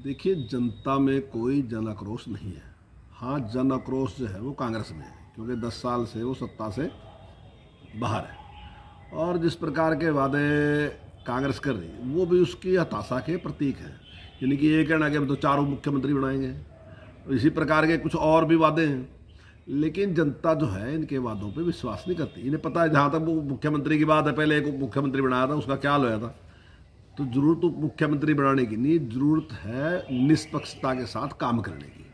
देखिए, जनता में कोई जन आक्रोश नहीं है। हाँ, जन आक्रोश जो है वो कांग्रेस में है, क्योंकि 10 साल से वो सत्ता से बाहर है और जिस प्रकार के वादे कांग्रेस कर रही है वो भी उसकी हताशा के प्रतीक है। यानी कि ये कहना कि हम तो चारों मुख्यमंत्री बनाएंगे, इसी प्रकार के कुछ और भी वादे हैं। लेकिन जनता जो है इनके वादों पे विश्वास नहीं करती। इन्हें पता है, जहाँ तक वो मुख्यमंत्री की बात है, पहले एक मुख्यमंत्री बनाया था, उसका क्या होया था। तो जरूरत तो मुख्यमंत्री बनाने की नहीं, जरूरत है निष्पक्षता के साथ काम करने की।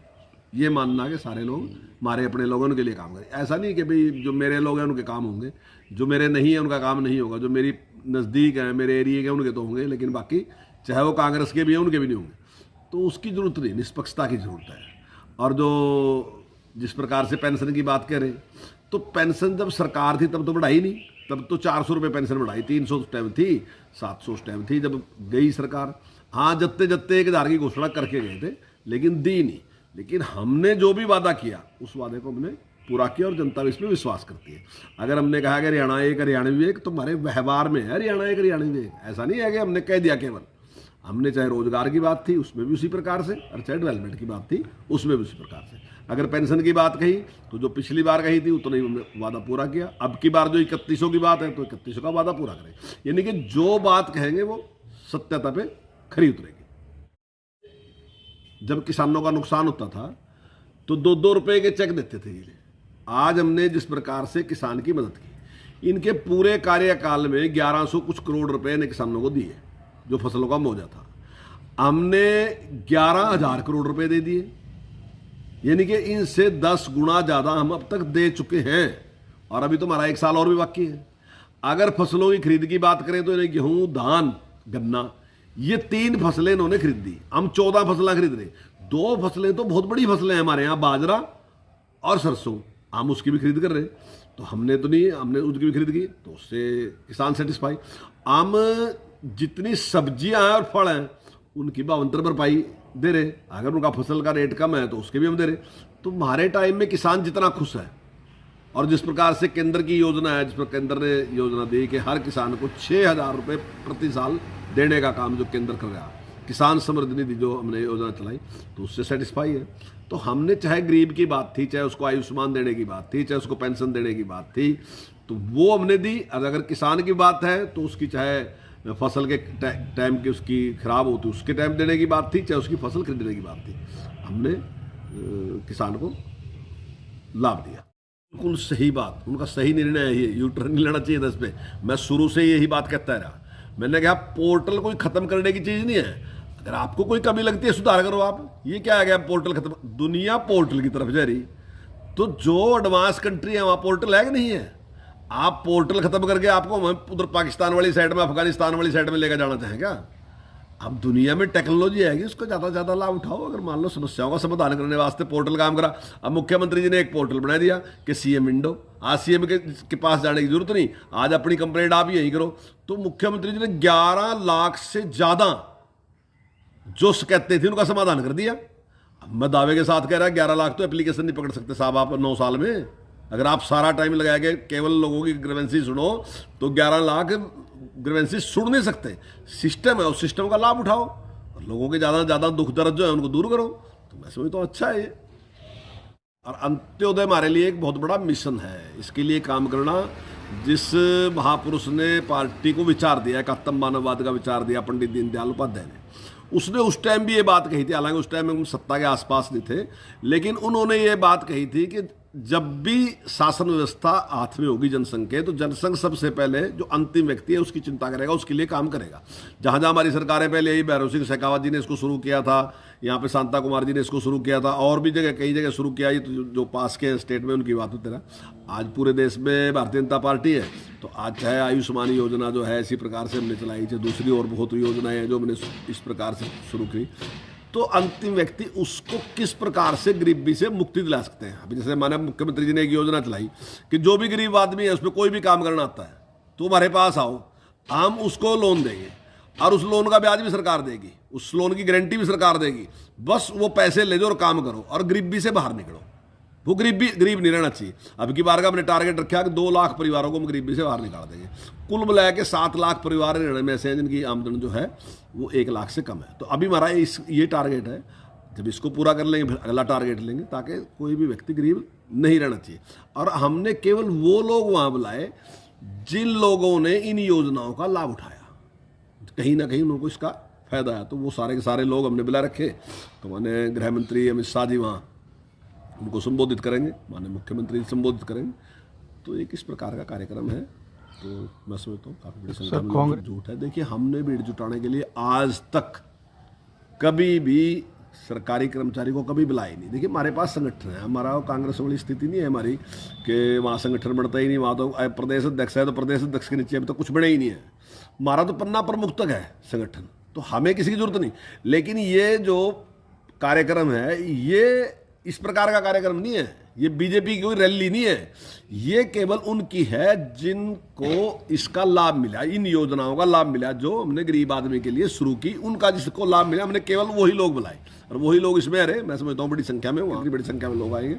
ये मानना कि सारे लोग हमारे अपने लोगों के लिए काम करें। ऐसा नहीं कि भाई जो मेरे लोग हैं उनके काम होंगे, जो मेरे नहीं है उनका काम नहीं होगा, जो मेरी नज़दीक है मेरे एरिए के उनके तो होंगे, लेकिन बाकी चाहे वो कांग्रेस के भी हैं उनके भी नहीं होंगे। तो उसकी ज़रूरत नहीं, निष्पक्षता की ज़रूरत है। और जो जिस प्रकार से पेंशन की बात करें, तो पेंशन जब सरकार थी तब तो बढ़ाई नहीं, तब तो 400 रुपये पेंशन बढ़ाई, 300 उस टाइम थी, 700 उस टाइम थी जब गई सरकार। हाँ, जत्ते जत्ते 1000 की घोषणा करके गए थे, लेकिन दी नहीं। लेकिन हमने जो भी वादा किया उस वादे को हमने पूरा किया और जनता इसमें विश्वास करती है। अगर हमने कहा कि हरियाणा एक हरियाणवी एक, तो हमारे व्यवहार में है हरियाणा एक हरियाणवी एक। ऐसा नहीं है कि हमने कह दिया केवल। हमने चाहे रोजगार की बात थी उसमें भी उसी प्रकार से, और चाहे डेवलपमेंट की बात थी उसमें भी उसी प्रकार से। अगर पेंशन की बात कही तो जो पिछली बार कही थी उतना ही हमने वादा पूरा किया। अब की बार जो 3100 की बात है तो 3100 का वादा पूरा करें। यानी कि जो बात कहेंगे वो सत्यता पे खरी उतरेगी। जब किसानों का नुकसान होता था तो 2-2 रुपए के चेक देते थे ये। आज हमने जिस प्रकार से किसान की मदद की, इनके पूरे कार्यकाल में 1100 कुछ करोड़ रुपए ने किसानों को दिए, जो फसलों का मुआवजा था। हमने 11,000 करोड़ रुपए दे दिए, यानी कि इनसे 10 गुना ज्यादा हम अब तक दे चुके हैं। और अभी तो हमारा 1 साल और भी बाकी है। अगर फसलों की खरीद की बात करें तो इन्हें गेहूं, धान, गन्ना, ये 3 फसलें इन्होंने खरीद दी। हम 14 फसलें खरीद रहे। 2 फसलें तो बहुत बड़ी फसलें हैं हमारे यहाँ, बाजरा और सरसों, हम उसकी भी खरीद कर रहे। तो हमने तो नहीं, हमने उसकी भी खरीद की, तो उससे किसान सेटिस्फाई। हम जितनी सब्जियां हैं और फल हैं उनकी भावांतर भरपाई दे रहे। अगर उनका फसल का रेट कम है तो उसके भी हम दे रहे। तो हमारे टाइम में किसान जितना खुश है, और जिस प्रकार से केंद्र की योजना है, जिस पर केंद्र ने योजना दी कि हर किसान को 6,000 रुपये प्रति साल देने का काम जो केंद्र कर रहा है, किसान समृद्धि निधि जो हमने योजना चलाई, तो उससे सेटिस्फाई है। तो हमने चाहे गरीब की बात थी, चाहे उसको आयुष्मान देने की बात थी, चाहे उसको पेंशन देने की बात थी, तो वो हमने दी। अगर किसान की बात है तो उसकी चाहे फसल के टाइम की उसकी खराब होती उसके टाइम देने की बात थी, चाहे उसकी फसल खरीदने की बात थी, हमने किसान को लाभ दिया। बिल्कुल सही बात, उनका सही निर्णय है। ये यूटर्न नहीं लेना चाहिए था इस पे। मैं शुरू से यही बात कहता रहा। मैंने कहा पोर्टल कोई खत्म करने की चीज नहीं है। अगर आपको कोई कमी लगती है सुधार करो आप। ये क्या आ गया पोर्टल खत्म, दुनिया पोर्टल की तरफ जा रही। तो जो एडवांस कंट्री है वहां पोर्टल है कि नहीं है? आप पोर्टल खत्म करके आपको उधर पाकिस्तान वाली साइड में, अफगानिस्तान वाली साइड में लेकर जाना चाहें क्या? अब दुनिया में टेक्नोलॉजी आएगी, उसका ज़्यादा से ज़्यादा लाभ उठाओ। अगर मान लो समस्याओं का समाधान करने वास्ते पोर्टल काम करा, अब मुख्यमंत्री जी ने एक पोर्टल बना दिया कि सीएम विंडो। आज सीएम के पास जाने की जरूरत नहीं, आज अपनी कंप्लेंट आप यही करो। तो मुख्यमंत्री जी ने 11 लाख से ज़्यादा जो शिकायतें थी उनका समाधान कर दिया। अब मैं दावे के साथ कह रहा 11 लाख तो एप्लीकेशन नहीं पकड़ सकते साहब आप 9 साल में। अगर आप सारा टाइम लगा के केवल लोगों की ग्रीवेंसी सुनो तो 11 लाख ग्रीवेंसी सुन नहीं सकते। सिस्टम है, उस सिस्टम का लाभ उठाओ और लोगों के ज़्यादा से ज़्यादा दुख दर्द जो है उनको दूर करो। तो मैं समझता हूँ अच्छा है ये। और अंत्योदय हमारे लिए एक बहुत बड़ा मिशन है। इसके लिए काम करना, जिस महापुरुष ने पार्टी को विचार दिया, एकात्म मानववाद का विचार दिया, पंडित दीनदयाल उपाध्याय ने, उसने उस टाइम भी ये बात कही थी। हालांकि उस टाइम में हम सत्ता के आसपास नहीं थे, लेकिन उन्होंने ये बात कही थी कि जब भी शासन व्यवस्था हाथ में होगी जनसंघ के, तो जनसंघ सबसे पहले जो अंतिम व्यक्ति है उसकी चिंता करेगा, उसके लिए काम करेगा। जहां जहां हमारी सरकारें पहले, यही भैरव सिंह शेखावत जी ने इसको शुरू किया था, यहाँ पे शांता कुमार जी ने इसको शुरू किया था, और भी जगह कई जगह शुरू किया। ये तो जो पास के स्टेट में उनकी बात होती रहा। आज पूरे देश में भारतीय जनता पार्टी है। तो आज चाहे आयुष्मान योजना जो है इसी प्रकार से हमने चलाई, चाहे दूसरी और बहुत योजनाएं हैं जो हमने इस प्रकार से शुरू की। तो अंतिम व्यक्ति उसको किस प्रकार से गरीबी से मुक्ति दिला सकते हैं। अभी जैसे माननीय मुख्यमंत्री जी ने एक योजना चलाई कि जो भी गरीब आदमी है उसमें कोई भी काम करना आता है तो हमारे पास आओ, हम उसको लोन देंगे और उस लोन का ब्याज भी सरकार देगी, उस लोन की गारंटी भी सरकार देगी। बस वो पैसे ले जाओ और काम करो और गरीबी से बाहर निकलो। वो गरीब नहीं रहना चाहिए। अब की बार का हमने टारगेट रखा कि 2 लाख परिवारों को हम गरीबी से बाहर निकाल देंगे। कुल मिला के 7 लाख परिवार हरियाणा में ऐसे हैं जिनकी आमदन जो है वो 1 लाख से कम है। तो अभी हमारा ये टारगेट है, जब इसको पूरा कर लेंगे फिर अगला टारगेट लेंगे, ताकि कोई भी व्यक्ति गरीब नहीं रहना चाहिए। और हमने केवल वो लोग वहाँ बुलाए जिन लोगों ने इन योजनाओं का लाभ उठाया, कहीं ना कहीं उनको इसका फायदा है। तो वो सारे के सारे लोग हमने बुला रखे। तो माने गृह मंत्री अमित शाह जी वहाँ उनको संबोधित करेंगे, माननीय मुख्यमंत्री संबोधित करेंगे। तो एक इस प्रकार का कार्यक्रम है। तो मैं समझता हूँ काफी बड़ी संख्या में लोग जुट है। देखिए, हमने भीड़ जुटाने के लिए आज तक कभी भी सरकारी कर्मचारी को कभी बुलाया नहीं। देखिए, हमारे पास संगठन है, हमारा कांग्रेस वाली स्थिति नहीं है हमारी कि वहाँ संगठन बढ़ता ही नहीं, वहाँ तो प्रदेश अध्यक्ष है, तो प्रदेश अध्यक्ष के नीचे अभी तो कुछ बने ही नहीं है। हमारा तो पन्ना प्रमुख तक है संगठन, तो हमें किसी की जरूरत नहीं। लेकिन ये जो कार्यक्रम है ये इस प्रकार का कार्यक्रम नहीं है, ये बीजेपी की कोई रैली नहीं है, ये केवल उनकी है जिनको इसका लाभ मिला, इन योजनाओं का लाभ मिला जो हमने गरीब आदमी के लिए शुरू की, उनका जिसको लाभ मिला हमने केवल वही लोग बुलाए और वही लोग इसमें। अरे मैं समझता हूँ बड़ी संख्या में, वहाँ की बड़ी संख्या में लोग आएंगे।